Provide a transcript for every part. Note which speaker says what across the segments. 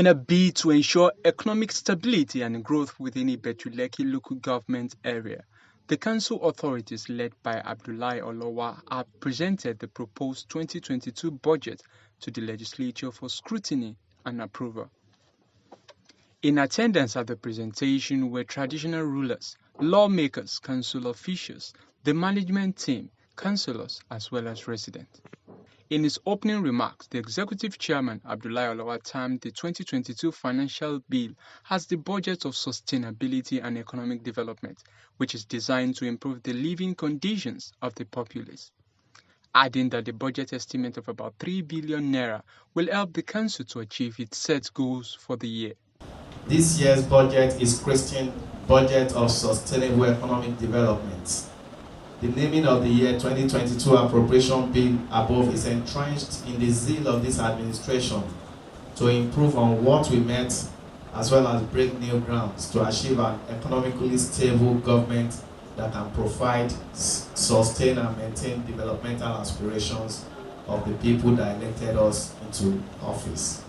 Speaker 1: In a bid to ensure economic stability and growth within Ibetuleki local government area, the council authorities led by Abdullahi Olowa have presented the proposed 2022 budget to the legislature for scrutiny and approval. In attendance at the presentation were traditional rulers, lawmakers, council officials, the management team, councillors, as well as residents. In his opening remarks, the Executive Chairman, Abdullahi Olowa, termed the 2022 financial bill as the budget of sustainability and economic development, which is designed to improve the living conditions of the populace, adding that the budget estimate of about 3 billion naira will help the council to achieve its set goals for the year.
Speaker 2: This year's budget is Christian Budget of Sustainable Economic Development. The naming of the year 2022 appropriation bill above is entrenched in the zeal of this administration to improve on what we met as well as break new grounds to achieve an economically stable government that can provide, sustain and maintain developmental aspirations of the people that elected us into office.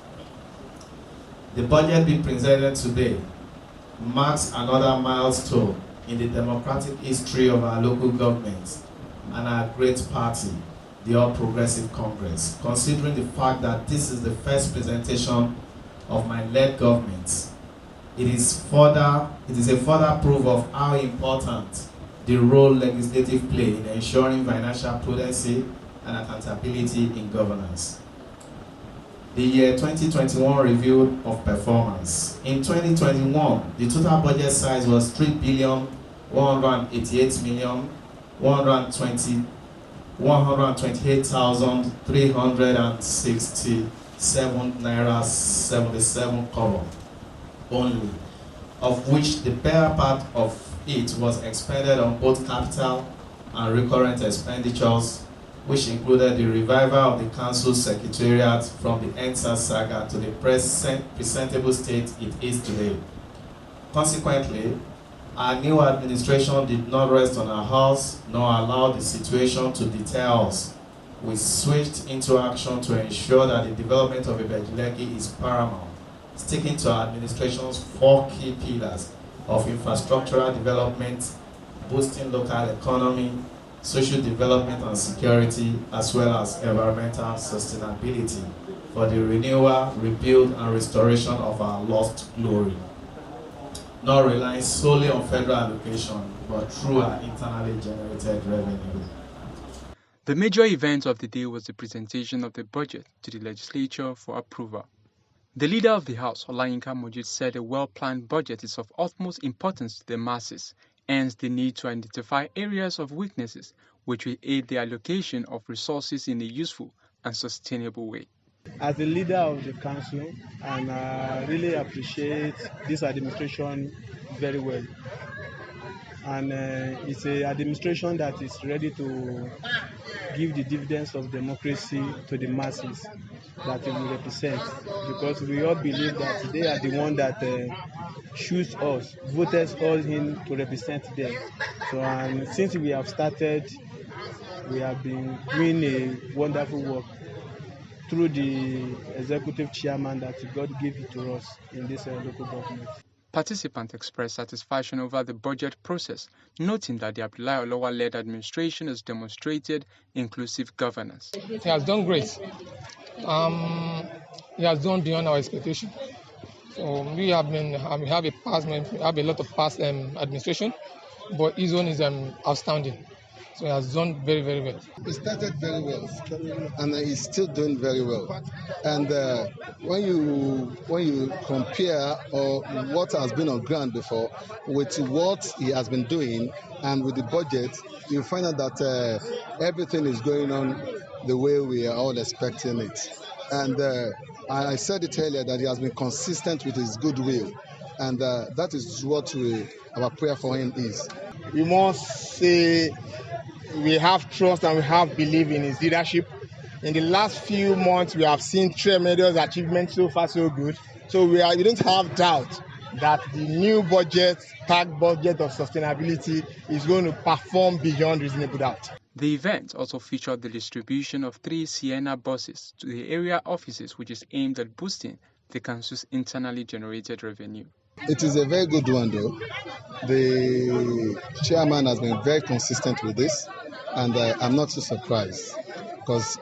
Speaker 2: The budget being presented today marks another milestone in the democratic history of our local government and our great party, the All Progressive Congress, considering the fact that this is the first presentation of my led government. It is a further proof of how important the role legislative play in ensuring financial prudency and accountability in governance. The year 2021 review of performance. In 2021, the total budget size was 3,188,128,367 naira 77 kobo only, of which the better part of it was expended on both capital and recurrent expenditures, which included the revival of the council secretariat from the EndSARS saga to the presentable state it is today. Consequently, our new administration did not rest on our horse nor allow the situation to deter us. We switched into action to ensure that the development of Ibetuleki is paramount, sticking to our administration's 4 key pillars of infrastructural development, boosting local economy, social development and security, as well as environmental sustainability for the renewal, rebuild, and restoration of our lost glory, not relying solely on federal allocation, but through our internally generated revenue.
Speaker 1: The major event of the day was the presentation of the budget to the legislature for approval. The leader of the House, Olayinka Mojeed, said a well-planned budget is of utmost importance to the masses, hence the need to identify areas of weaknesses which will aid the allocation of resources in a useful and sustainable way.
Speaker 3: As the leader of the council, and I really appreciate this administration very well. And it's an administration that is ready to give the dividends of democracy to the masses that it will represent, because we all believe that they are the one that choose us, voted us in to represent them. So, and since we have started, we have been doing a wonderful work through the executive chairman that God gave it to us in this local government.
Speaker 1: Participants expressed satisfaction over the budget process, noting that the Abdullahi Olowa-led administration has demonstrated inclusive governance.
Speaker 4: He has done great. He has done beyond our expectation. So we have a lot of past administration, but his own is outstanding. So he has done very, very well.
Speaker 5: He started very well, and he's still doing very well. And when you compare what has been on ground before with what he has been doing and with the budget, you find out that everything is going on the way we are all expecting it. And I said it earlier that he has been consistent with his goodwill, and that is what our prayer for him is.
Speaker 6: We must say we have trust and we have belief in his leadership. In the last few months, we have seen tremendous achievements, so far so good. So we don't have doubt that the new budget, tagged budget of sustainability, is going to perform beyond reasonable doubt.
Speaker 1: The event also featured the distribution of 3 Sienna buses to the area offices, which is aimed at boosting the council's internally generated revenue.
Speaker 5: It is a very good one, though. The chairman has been very consistent with this, and I'm not too surprised because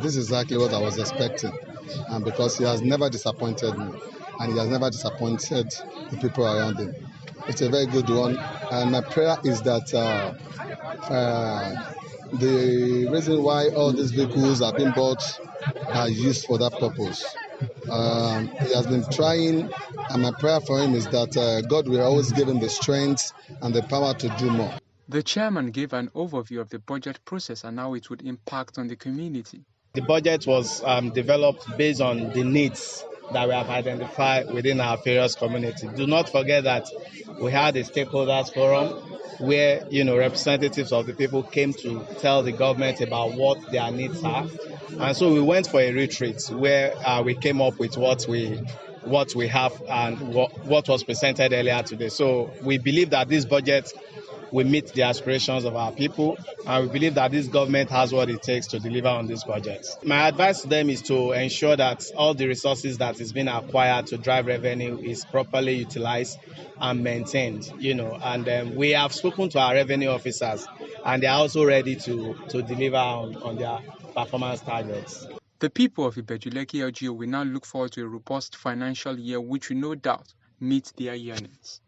Speaker 5: this is exactly what I was expecting, and because he has never disappointed me, and he has never disappointed the people around him. It's a very good one, and my prayer is that the reason why all these vehicles are being bought are used for that purpose. He has been trying, and my prayer for him is that God will always give him the strength and the power to do more.
Speaker 1: The chairman gave an overview of the budget process and how it would impact on the community.
Speaker 6: The budget was developed based on the needs that we have identified within our various communities. Do not forget that we had a stakeholders forum where representatives of the people came to tell the government about what their needs are. And so we went for a retreat where we came up with what we have and what was presented earlier today. So we believe that this budget will meet the aspirations of our people, and we believe that this government has what it takes to deliver on this budget. My advice to them is to ensure that all the resources that is being acquired to drive revenue is properly utilized and maintained. And we have spoken to our revenue officers, and they are also ready to deliver on their performance targets.
Speaker 1: The people of Ibeju-Lekki LGO will now look forward to a robust financial year which will no doubt meet their yearnings.